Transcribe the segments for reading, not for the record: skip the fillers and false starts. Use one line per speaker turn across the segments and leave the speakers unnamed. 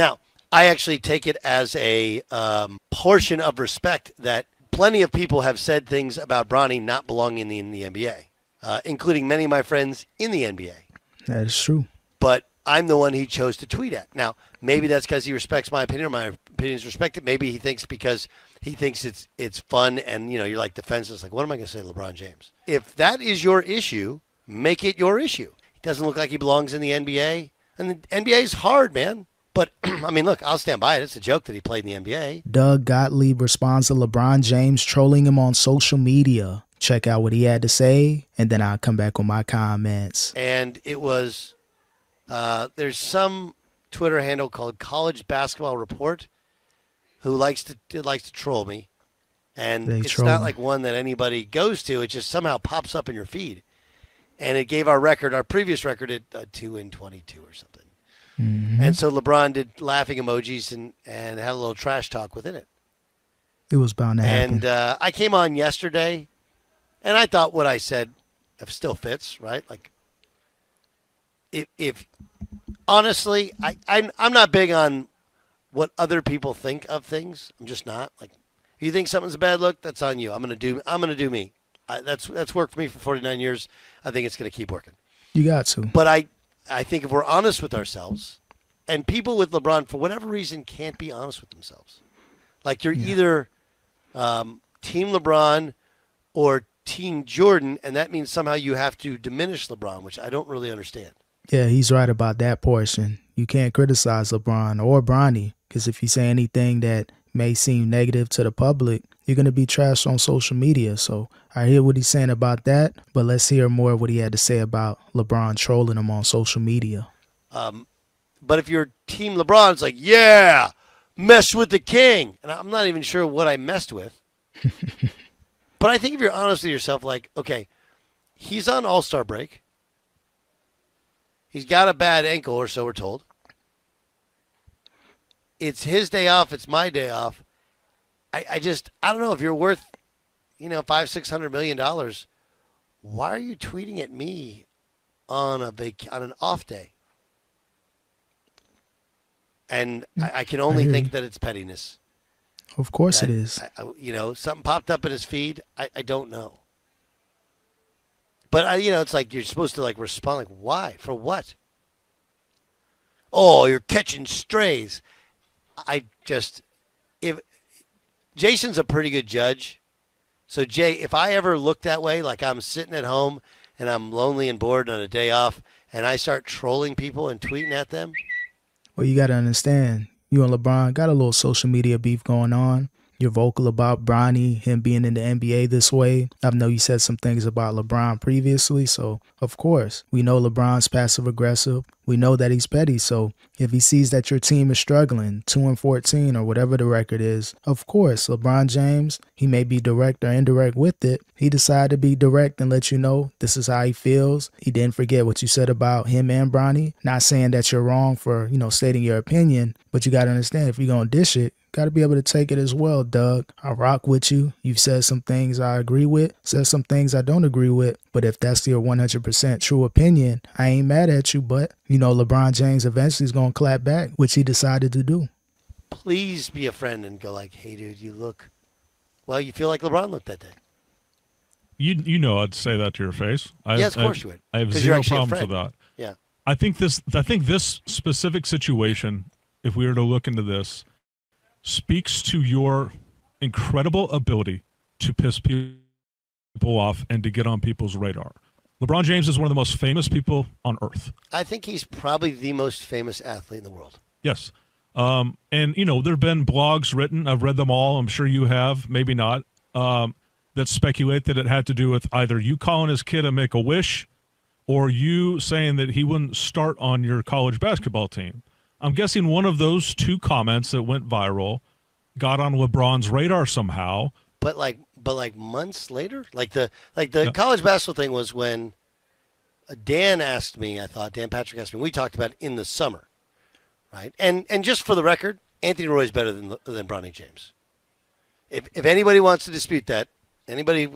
Now, I actually take it as a portion of respect that plenty of people have said things about Bronny not belonging in the NBA, including many of my friends in the NBA.
That is true.
But I'm the one he chose to tweet at. Now, maybe that's because he respects my opinion or my opinion is respected. Maybe he thinks because he thinks it's fun and, you're like defenseless. Like, what am I going to say to LeBron James? If that is your issue, make it your issue. He doesn't look like he belongs in the NBA. And the NBA is hard, man. But, I mean, look, I'll stand by it. It's a joke that he played in the NBA.
Doug Gottlieb responds to LeBron James trolling him on social media. Check out what he had to say, and then I'll come back with my comments.
And it was, there's some Twitter handle called College Basketball Report who likes to troll me. And it's not like one that anybody goes to. It just somehow pops up in your feed. And it gave our previous record at 2-22 or something.
Mm-hmm.
And so LeBron did laughing emojis and had a little trash talk within it.
It was bound to happen.
And I came on yesterday, and I thought what I said still fits, right? Like, if honestly, I'm not big on what other people think of things. I'm just not. Like, if you think something's a bad look, that's on you. I'm gonna do me. That's worked for me for 49 years. I think it's gonna keep working.
You got to.
But I think if we're honest with ourselves, and people with LeBron, for whatever reason, can't be honest with themselves. Like, you're either Team LeBron or Team Jordan, and that means somehow you have to diminish LeBron, which I don't really understand.
Yeah, he's right about that portion. You can't criticize LeBron or Bronny, because if you say anything that may seem negative to the public, you're going to be trashed on social media. So I hear what he's saying about that, but let's hear more of what he had to say about LeBron trolling him on social media.
But if you're Team LeBron, it's like, yeah, mess with the king. And I'm not even sure what I messed with. But I think if you're honest with yourself, like, okay, he's on All-Star break. He's got a bad ankle, or so we're told. It's his day off. It's my day off. I don't know if you're worth, $500-600 million. Why are you tweeting at me on an off day? And I can only think that it's pettiness.
Of course it is.
Something popped up in his feed. I don't know. But it's like you're supposed to respond like, why? For what? Oh, you're catching strays. If Jason's a pretty good judge. So Jay, if I ever look that way, like I'm sitting at home and I'm lonely and bored on a day off and I start trolling people and tweeting at them.
Well, you got to understand, you and LeBron got a little social media beef going on. You're vocal about Bronny, him being in the NBA this way. I know you said some things about LeBron previously, so of course, we know LeBron's passive-aggressive. We know that he's petty, so if he sees that your team is struggling, 2-14 or whatever the record is, of course, LeBron James, he may be direct or indirect with it. He decided to be direct and let you know this is how he feels. He didn't forget what you said about him and Bronny. Not saying that you're wrong for, stating your opinion, but you got to understand if you're going to dish it, got to be able to take it as well, Doug. I rock with you. You've said some things I agree with, said some things I don't agree with. But if that's your 100% true opinion, I ain't mad at you. But, LeBron James eventually is going to clap back, which he decided to do.
Please be a friend and go like, hey, dude, you feel like LeBron looked that day.
I'd say that to your face.
Yes, of course you would.
I have zero problems with that.
Yeah.
I think this specific situation, if we were to look into this, speaks to your incredible ability to piss people off and to get on people's radar. LeBron James is one of the most famous people on earth.
I think he's probably the most famous athlete in the world.
Yes. And, there have been blogs written. I've read them all. I'm sure you have, maybe not, that speculate that it had to do with either you calling his kid a Make-A-Wish or you saying that he wouldn't start on your college basketball team. I'm guessing one of those two comments that went viral got on LeBron's radar somehow.
But months later, the college basketball thing was when Dan Patrick asked me. We talked about it in the summer, right? And just for the record, Anthony Roy is better than Bronny James. If anybody wants to dispute that, anybody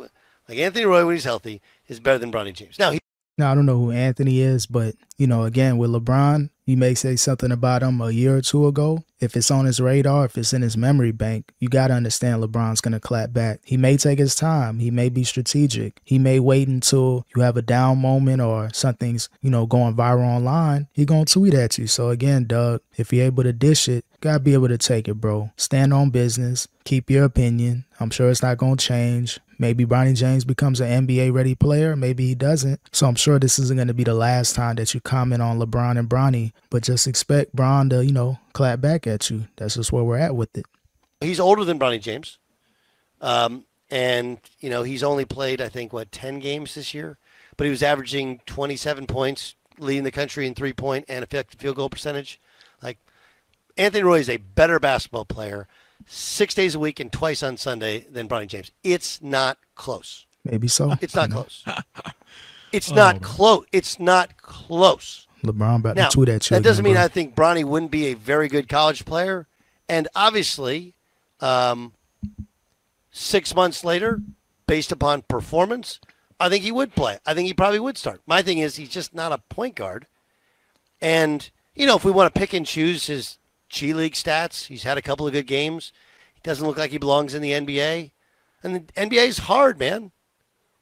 like Anthony Roy when he's healthy is better than Bronny James. Now,
I don't know who Anthony is, but, again, with LeBron, You may say something about him a year or two ago. If it's on his radar, if it's in his memory bank, you got to understand LeBron's going to clap back. He may take his time. He may be strategic. He may wait until you have a down moment or something's, going viral online. He going to tweet at you. So again, Doug, if you're able to dish it, got to be able to take it, bro. Stand on business. Keep your opinion. I'm sure it's not going to change. Maybe Bronny James becomes an NBA-ready player. Maybe he doesn't. So I'm sure this isn't going to be the last time that you comment on LeBron and Bronny. But just expect Bron to, clap back at you. That's just where we're at with it.
He's older than Bronny James. And, he's only played, I think, 10 games this year. But he was averaging 27 points, leading the country in three-point and effective field goal percentage. Like, Anthony Roy is a better basketball player 6 days a week and twice on Sunday than Bronny James. It's not close.
Maybe so.
It's not close. It's not close. It's not close.
LeBron about to tweet at you.
That doesn't mean
bro.
I think Bronny wouldn't be a very good college player. And obviously, 6 months later, based upon performance, I think he would play. I think he probably would start. My thing is he's just not a point guard. And, if we want to pick and choose his G League stats, he's had a couple of good games. He doesn't look like he belongs in the NBA. And the NBA is hard, man.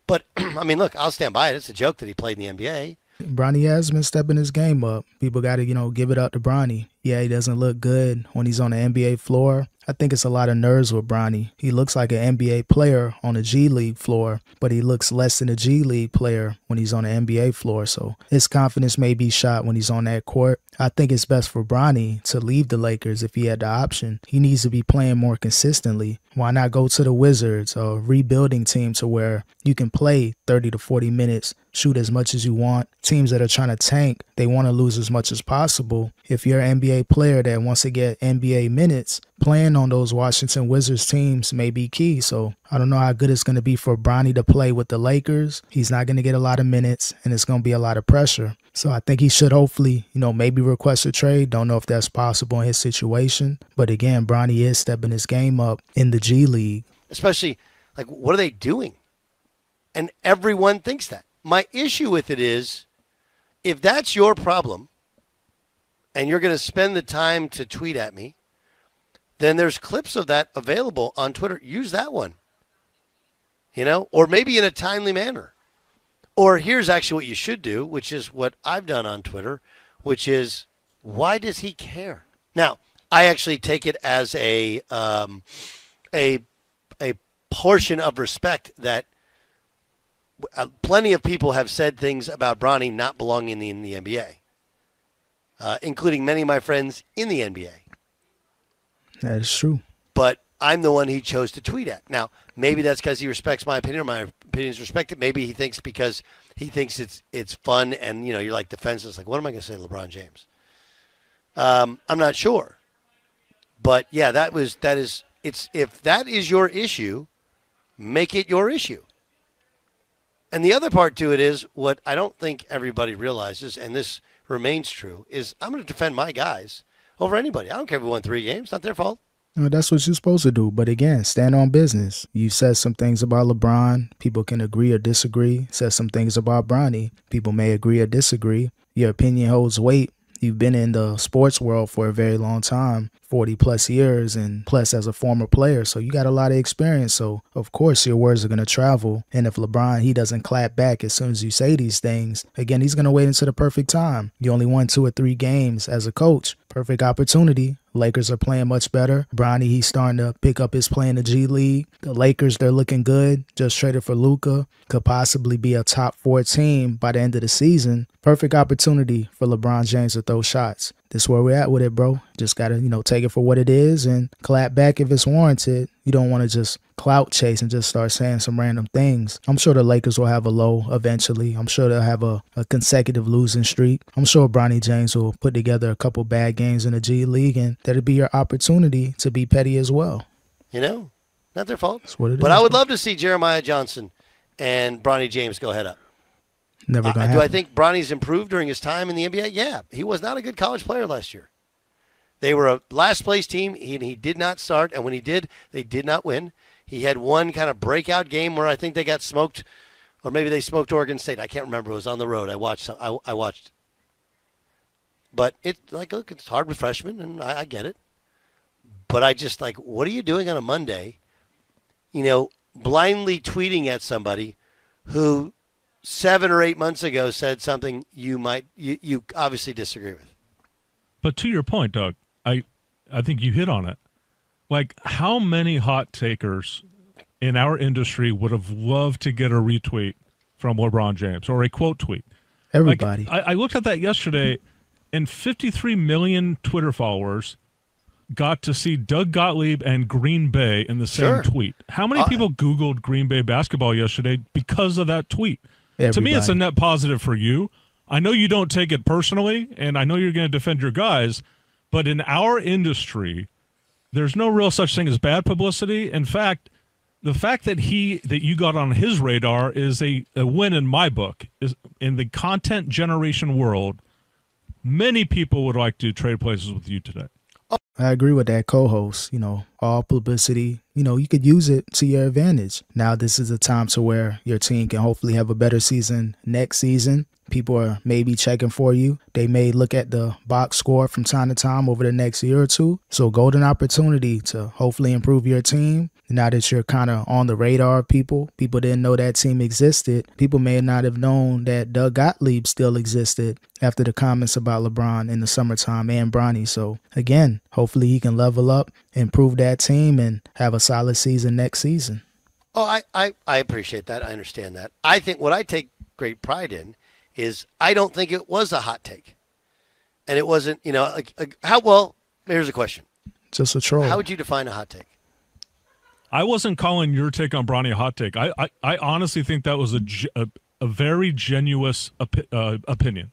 But, look, I'll stand by it. It's a joke that he played in the NBA.
Bronny has been stepping his game up. People got to, give it up to Bronny. Yeah, he doesn't look good when he's on the NBA floor. I think it's a lot of nerves with Bronny. He looks like an NBA player on the G League floor, but he looks less than a G League player when he's on the NBA floor. So his confidence may be shot when he's on that court. I think it's best for Bronny to leave the Lakers if he had the option. He needs to be playing more consistently. Why not go to the Wizards, a rebuilding team to where you can play 30 to 40 minutes, shoot as much as you want. Teams that are trying to tank, they want to lose as much as possible. If you're an NBA player that wants to get NBA minutes, playing on those Washington Wizards teams may be key. So I don't know how good it's going to be for Bronny to play with the Lakers. He's not going to get a lot of minutes, and it's going to be a lot of pressure. So I think he should hopefully, maybe request a trade. Don't know if that's possible in his situation. But again, Bronny is stepping his game up in the G League.
Especially, what are they doing? And everyone thinks that. My issue with it is, if that's your problem, and you're going to spend the time to tweet at me, then there's clips of that available on Twitter. Use that one, or maybe in a timely manner. Or here's actually what you should do, which is what I've done on Twitter, which is, why does he care? Now, I actually take it as a portion of respect that plenty of people have said things about Bronny not belonging in the NBA, including many of my friends in the NBA.
That is true.
But I'm the one he chose to tweet at. Now, maybe that's because he respects my opinion or my opinion is respected. Maybe he thinks because he thinks it's fun and, you're like defenseless. Like, what am I going to say to LeBron James? I'm not sure. But, yeah, if that is your issue, make it your issue. And the other part to it is what I don't think everybody realizes, and this remains true, is I'm going to defend my guys over anybody. I don't care if we won 3 games. Not their fault.
No, that's what you're supposed to do. But again, stand on business. You said some things about LeBron. People can agree or disagree. Said some things about Bronny. People may agree or disagree. Your opinion holds weight. You've been in the sports world for a very long time, 40 plus years, and plus as a former player. So you got a lot of experience. So of course your words are going to travel. And if LeBron, he doesn't clap back as soon as you say these things, again, he's going to wait until the perfect time. You only won 2 or 3 games as a coach. Perfect opportunity. Lakers are playing much better. Bronny, he's starting to pick up his play in the G League. The Lakers, they're looking good. Just traded for Luka. Could possibly be a top 4 team by the end of the season. Perfect opportunity for LeBron James to throw shots. This is where we're at with it, bro. Just got to, take it for what it is and clap back if it's warranted. You don't want to just clout chase and just start saying some random things. I'm sure the Lakers will have a low eventually. I'm sure they'll have a consecutive losing streak. I'm sure Bronny James will put together a couple bad games in the G League, and that'll be your opportunity to be petty as well.
Not their fault.
That's what it is.
But I would love to see Jeremiah Johnson and Bronny James go head up.
Never gonna happen.
Do I think Bronny's improved during his time in the NBA? Yeah. He was not a good college player last year. They were a last-place team. He did not start, and when he did, they did not win. He had one kind of breakout game where I think they got smoked, or maybe they smoked Oregon State. I can't remember. It was on the road. I watched. But it's like, look, it's hard with freshmen, and I get it. But I just like, what are you doing on a Monday? Blindly tweeting at somebody who 7 or 8 months ago said something you obviously disagree with.
But to your point, Doug, I think you hit on it. Like, how many hot takers in our industry would have loved to get a retweet from LeBron James or a quote tweet?
Everybody.
Like, I looked at that yesterday, and 53 million Twitter followers got to see Doug Gottlieb and Green Bay in the same tweet. How many people Googled Green Bay basketball yesterday because of that tweet?
Everybody.
To me, it's a net positive for you. I know you don't take it personally, and I know you're going to defend your guys, but in our industry, there's no real such thing as bad publicity. In fact, the fact that you got on his radar is a win in my book. Is in the content generation world, many people would like to trade places with you today.
I agree with that co-host. All publicity, you could use it to your advantage. Now this is a time to where your team can hopefully have a better season next season. People are maybe checking for you. They may look at the box score from time to time over the next year or two. So golden opportunity to hopefully improve your team. Now that you're kind of on the radar of people didn't know that team existed. People may not have known that Doug Gottlieb still existed after the comments about LeBron in the summertime and Bronny. So again, hopefully he can level up, improve that team, and have a solid season next season.
Oh, I appreciate that. I understand that. I think what I take great pride in is I don't think it was a hot take. And it wasn't, here's a question.
Just a troll.
How would you define a hot take?
I wasn't calling your take on Bronny a hot take. I honestly think that was a very genuine opinion.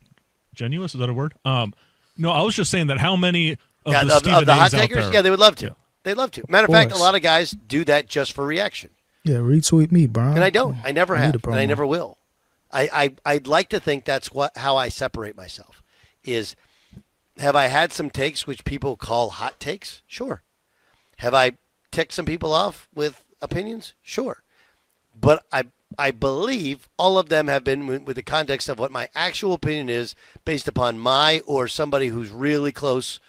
Genuous, is that a word? No, I was just saying that how many of the
hot takers?
out there,
yeah, they would love to.
Yeah.
They'd love to. Matter of fact, a lot of guys do that just for reaction.
Yeah, retweet me, Brian.
And I don't. I never have, and I never will. I'd like to think that's how I separate myself. Is have I had some takes which people call hot takes? Sure. Have I ticked some people off with opinions? Sure. But I believe all of them have been with the context of what my actual opinion is based upon my or somebody who's really close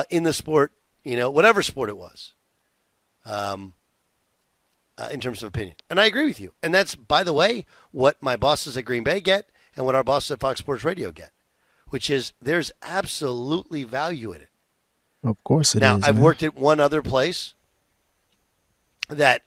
in the sport, whatever sport it was, in terms of opinion. And I agree with you. And that's, by the way, what my bosses at Green Bay get and what our bosses at Fox Sports Radio get, which is there's absolutely value in it.
Of course it is.
Now, I've worked at one other place that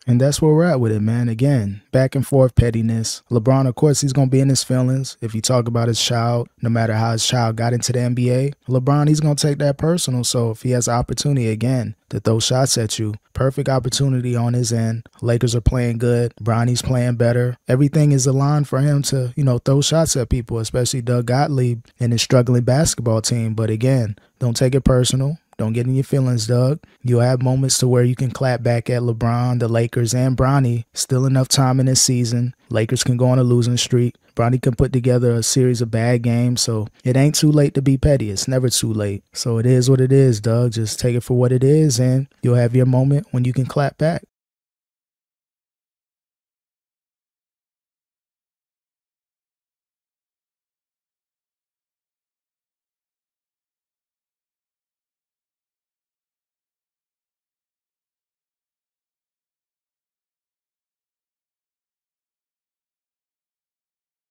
and that's where we're at with it, man. Again, back and forth pettiness. LeBron, of course, he's going to be in his feelings. If you talk about his child, no matter how his child got into the NBA, LeBron, he's going to take that personal. So if he has an opportunity, again, to throw shots at you, perfect opportunity on his end. Lakers are playing good. Bronny's playing better. Everything is aligned for him to, throw shots at people, especially Doug Gottlieb and his struggling basketball team. But again, don't take it personal. Don't get in your feelings, Doug. You'll have moments to where you can clap back at LeBron, the Lakers, and Bronny. Still enough time in this season. Lakers can go on a losing streak. Bronny can put together a series of bad games, so it ain't too late to be petty. It's never too late. So it is what it is, Doug. Just take it for what it is, and you'll have your moment when you can clap back.